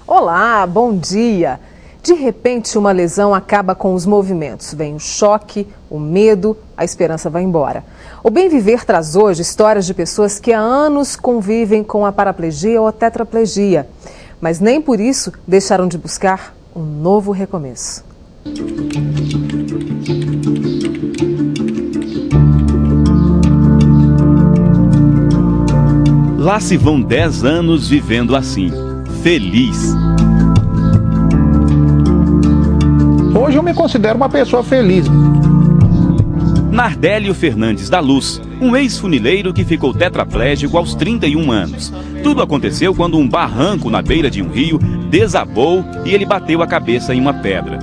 Olá, bom dia! De repente, uma lesão acaba com os movimentos. Vem o choque, o medo, a esperança vai embora. O Bem Viver traz hoje histórias de pessoas que há anos convivem com a paraplegia ou a tetraplegia, mas nem por isso deixaram de buscar um novo recomeço. Lá se vão 10 anos vivendo assim, feliz. Hoje eu me considero uma pessoa feliz. Nardélio Fernandes da Luz, um ex-funileiro que ficou tetraplégico aos 31 anos. Tudo aconteceu quando um barranco na beira de um rio desabou e ele bateu a cabeça em uma pedra.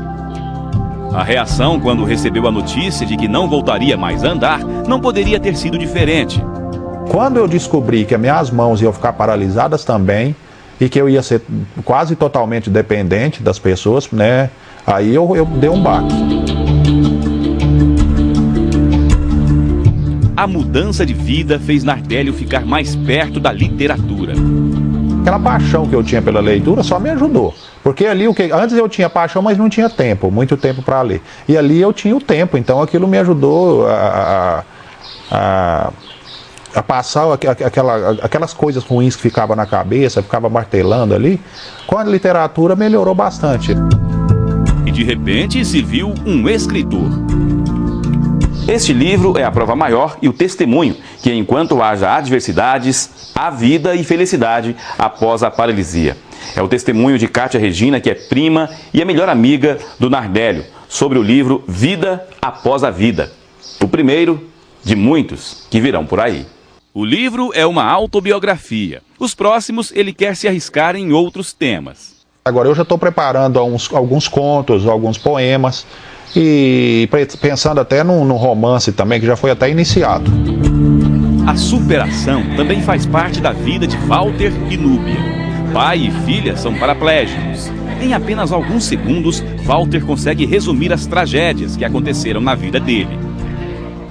A reação quando recebeu a notícia de que não voltaria mais a andar não poderia ter sido diferente. Quando eu descobri que as minhas mãos iam ficar paralisadas também e que eu ia ser quase totalmente dependente das pessoas, né? Aí eu dei um baque. A mudança de vida fez Nardélio ficar mais perto da literatura. Aquela paixão que eu tinha pela leitura só me ajudou. Porque ali, antes eu tinha paixão, mas não tinha tempo, muito tempo para ler. E ali eu tinha o tempo, então aquilo me ajudou a passar aquelas coisas ruins que ficavam na cabeça, ficava martelando ali. Com a literatura melhorou bastante. E de repente se viu um escritor. Este livro é a prova maior e o testemunho que enquanto haja adversidades, há vida e felicidade após a paralisia. É o testemunho de Kátia Regina, que é prima e a melhor amiga do Nardélio, sobre o livro Vida Após a Vida. O primeiro de muitos que virão por aí. O livro é uma autobiografia. Os próximos ele quer se arriscar em outros temas. Agora eu já estou preparando alguns contos, alguns poemas e pensando até num romance também que já foi até iniciado. A superação também faz parte da vida de Walter e Núbia. Pai e filha são paraplégicos. Em apenas alguns segundos, Walter consegue resumir as tragédias que aconteceram na vida dele.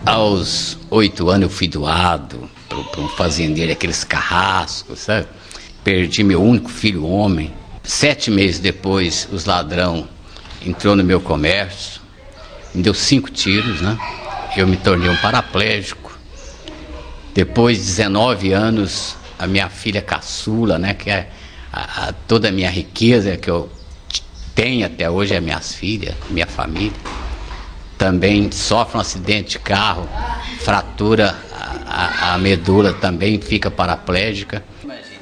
Aos 8 anos eu fui doado para um fazendeiro, aqueles carrascos, sabe? Perdi meu único filho homem. 7 meses depois, os ladrão entrou no meu comércio, me deu 5 tiros, né? Eu me tornei um paraplégico. Depois de 19 anos, a minha filha caçula, né? Que é toda a minha riqueza que eu tenho até hoje, é minhas filhas, minha família. Também sofre um acidente de carro, fratura a medula, também fica paraplégica.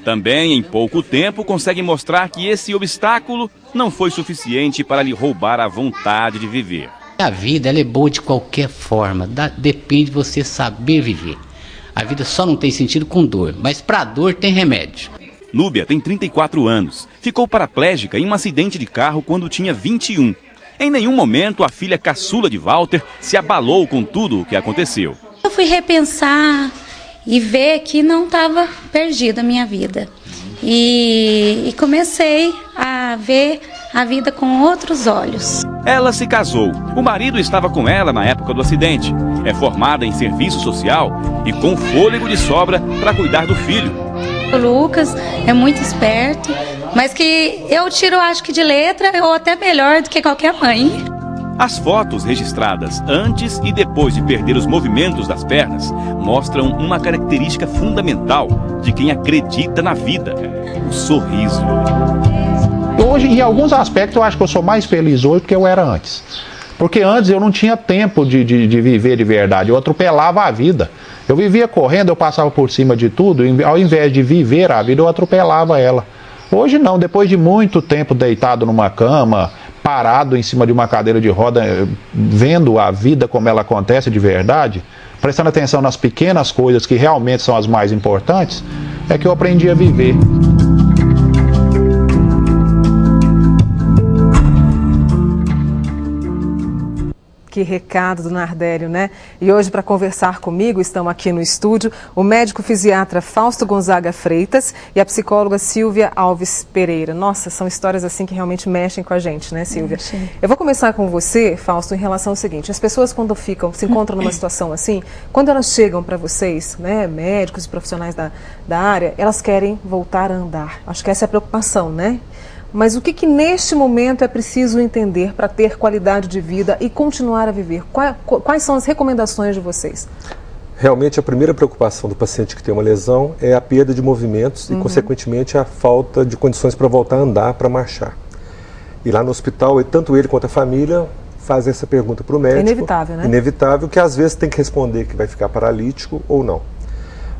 Também, em pouco tempo, consegue mostrar que esse obstáculo não foi suficiente para lhe roubar a vontade de viver. A vida ela é boa de qualquer forma, depende de você saber viver. A vida só não tem sentido com dor, mas para dor tem remédio. Núbia tem 34 anos, ficou paraplégica em um acidente de carro quando tinha 21. Em nenhum momento a filha caçula de Walter se abalou com tudo o que aconteceu. Eu fui repensar e ver que não estava perdida a minha vida. E comecei a ver a vida com outros olhos. Ela se casou. O marido estava com ela na época do acidente. É formada em serviço social e com fôlego de sobra para cuidar do filho. O Lucas é muito esperto, mas que eu tiro, acho que de letra, ou até melhor do que qualquer mãe. As fotos registradas antes e depois de perder os movimentos das pernas mostram uma característica fundamental de quem acredita na vida: o sorriso. Hoje, em alguns aspectos, eu acho que eu sou mais feliz hoje do que eu era antes. Porque antes eu não tinha tempo de viver de verdade, eu atropelava a vida. Eu vivia correndo, eu passava por cima de tudo, ao invés de viver a vida, eu atropelava ela. Hoje não, depois de muito tempo deitado numa cama, parado em cima de uma cadeira de roda, vendo a vida como ela acontece de verdade, prestando atenção nas pequenas coisas que realmente são as mais importantes, é que eu aprendi a viver. Que recado do Nardélio, né? E hoje, para conversar comigo, estão aqui no estúdio o médico fisiatra Fausto Gonzaga Freitas e a psicóloga Silvia Alves Pereira. Nossa, são histórias assim que realmente mexem com a gente, né, Silvia? Eu vou começar com você, Fausto, em relação ao seguinte: as pessoas quando se encontram numa situação assim, quando elas chegam para vocês, né, médicos e profissionais da área, elas querem voltar a andar. Acho que essa é a preocupação, né? Mas o que neste momento é preciso entender para ter qualidade de vida e continuar a viver? Quais são as recomendações de vocês? Realmente a primeira preocupação do paciente que tem uma lesão é a perda de movimentos e, consequentemente, a falta de condições para voltar a andar, para marchar. E lá no hospital, tanto ele quanto a família fazem essa pergunta para o médico. É inevitável, né? Inevitável, que às vezes tem que responder que vai ficar paralítico ou não.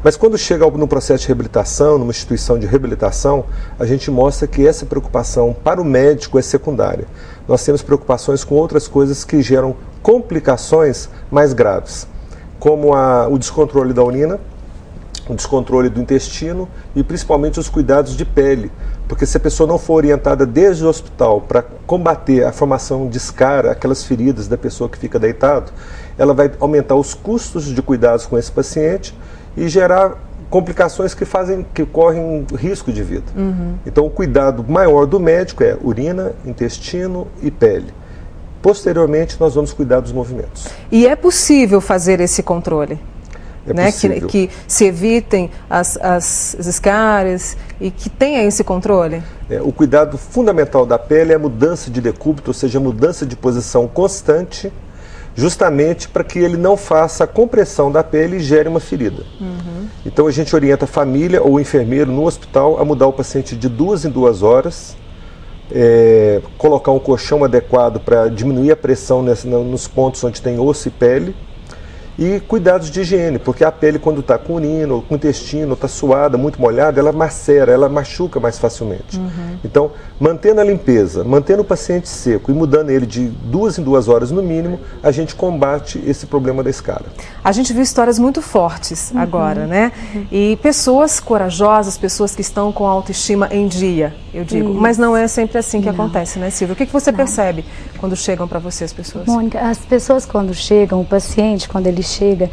Mas quando chega no processo de reabilitação, numa instituição de reabilitação, a gente mostra que essa preocupação para o médico é secundária. Nós temos preocupações com outras coisas que geram complicações mais graves, como o descontrole da urina, o descontrole do intestino e principalmente os cuidados de pele. Porque se a pessoa não for orientada desde o hospital para combater a formação de escara, aquelas feridas da pessoa que fica deitado, ela vai aumentar os custos de cuidados com esse paciente e gerar complicações que correm risco de vida. Então o cuidado maior do médico é urina, intestino e pele. Posteriormente nós vamos cuidar dos movimentos. E é possível fazer esse controle? É possível. Que se evitem as escaras e que tenha esse controle? O cuidado fundamental da pele é a mudança de decúbito, ou seja, a mudança de posição constante, justamente para que ele não faça a compressão da pele e gere uma ferida. Então a gente orienta a família ou o enfermeiro no hospital a mudar o paciente de 2 em 2 horas, colocar um colchão adequado para diminuir a pressão nos pontos onde tem osso e pele, e cuidados de higiene, porque a pele quando está com urina ou com intestino, está suada, muito molhada, ela macera, ela machuca mais facilmente. Então, mantendo a limpeza, mantendo o paciente seco e mudando ele de 2 em 2 horas no mínimo, a gente combate esse problema da escara. A gente viu histórias muito fortes agora, né? E pessoas corajosas, pessoas que estão com a autoestima em dia, eu digo. Mas não é sempre assim que acontece, né, Silvia? O que você percebe quando chegam para você as pessoas? Mônica, as pessoas quando chegam, o paciente, quando ele chega,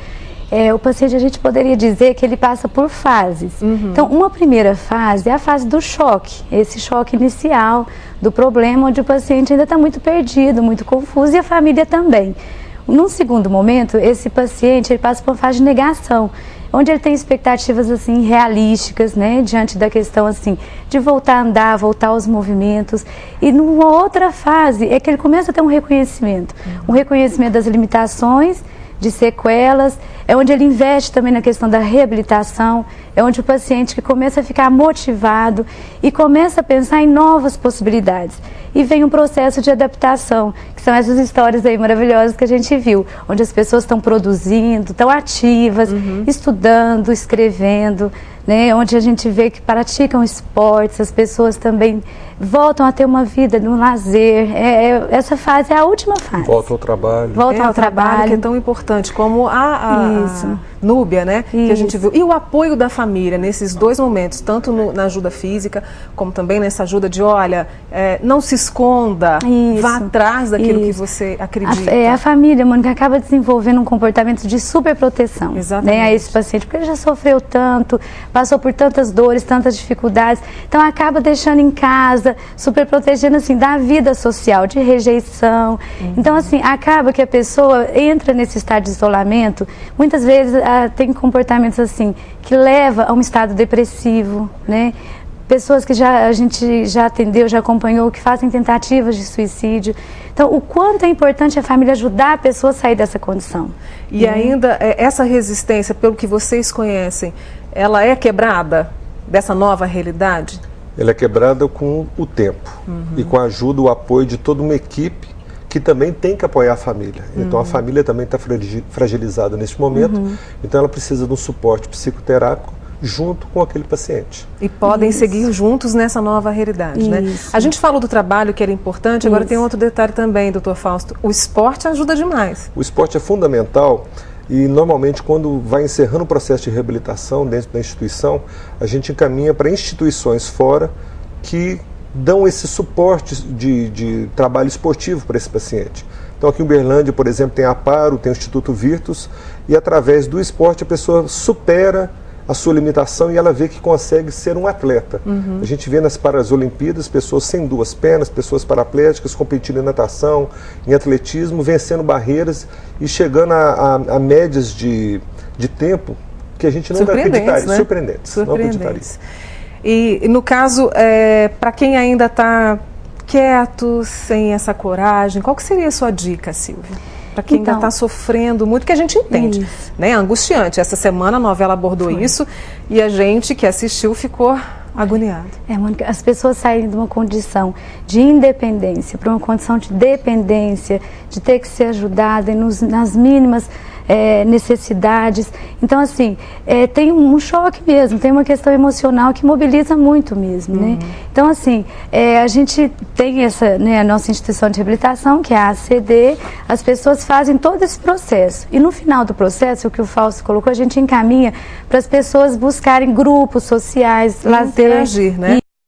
o paciente, a gente poderia dizer que ele passa por fases. Então, uma primeira fase é a fase do choque, esse choque inicial do problema, onde o paciente ainda está muito perdido, muito confuso, e a família também. Num segundo momento, esse paciente ele passa por uma fase de negação, onde ele tem expectativas assim realísticas, né, diante da questão assim de voltar a andar, voltar aos movimentos. E numa outra fase é que ele começa a ter um reconhecimento das limitações, de sequelas, é onde ele investe também na questão da reabilitação, é onde o paciente que começa a ficar motivado e começa a pensar em novas possibilidades. E vem um processo de adaptação, que são essas histórias aí maravilhosas que a gente viu, onde as pessoas estão produzindo, estão ativas, estudando, escrevendo, né, onde a gente vê que praticam esportes, as pessoas também voltam a ter uma vida no lazer. Essa fase é a última fase. Voltam ao trabalho. Voltam ao trabalho, que é tão importante, como a Núbia, né, que a gente viu. E o apoio da família nesses dois momentos, tanto na ajuda física, como também nessa ajuda de, olha, não se esconda, vá atrás daquilo que você acredita. A família, Mônica, acaba desenvolvendo um comportamento de superproteção, né, a esse paciente, porque ele já sofreu tanto, passou por tantas dores, tantas dificuldades, então acaba deixando em casa, super protegendo assim da vida social, de rejeição. Então assim, acaba que a pessoa entra nesse estado de isolamento, muitas vezes tem comportamentos assim, que leva a um estado depressivo, né? Pessoas que a gente já atendeu, já acompanhou, que fazem tentativas de suicídio. Então, o quanto é importante a família ajudar a pessoa a sair dessa condição. E ainda, essa resistência, pelo que vocês conhecem, ela é quebrada dessa nova realidade? Ela é quebrada com o tempo e com a ajuda, o apoio de toda uma equipe que também tem que apoiar a família. Então a família também está fragilizada neste momento, então ela precisa de um suporte psicoterápico junto com aquele paciente. E podem seguir juntos nessa nova realidade, né? A gente falou do trabalho que era importante, agora tem outro detalhe também, doutor Fausto, o esporte ajuda demais. O esporte é fundamental. E normalmente quando vai encerrando o processo de reabilitação dentro da instituição, a gente encaminha para instituições fora que dão esse suporte de trabalho esportivo para esse paciente. Então aqui em Uberlândia, por exemplo, tem a Aparo, tem o Instituto Virtus, e através do esporte a pessoa supera a sua limitação e ela vê que consegue ser um atleta. A gente vê nas Paralimpíadas pessoas sem duas pernas, pessoas paraplégicas competindo em natação, em atletismo, vencendo barreiras e chegando a médias de tempo que a gente não acreditaria. Né? Surpreendentes. Não acreditaria. E no caso, para quem ainda está quieto, sem essa coragem, qual que seria a sua dica, Silvia? Para quem ainda está sofrendo muito, que a gente entende, né? Angustiante. Essa semana a novela abordou isso e a gente que assistiu ficou agoniado. Mônica, as pessoas saem de uma condição de independência para uma condição de dependência, de ter que ser ajudada nas mínimas necessidades. Então, assim, tem um choque mesmo, tem uma questão emocional que mobiliza muito mesmo, né? Então, assim, a gente tem essa, né, a nossa instituição de reabilitação, que é a ACD, as pessoas fazem todo esse processo. E no final do processo, o que o Fausto colocou, a gente encaminha para as pessoas buscarem grupos sociais, lazer. Interagir, né?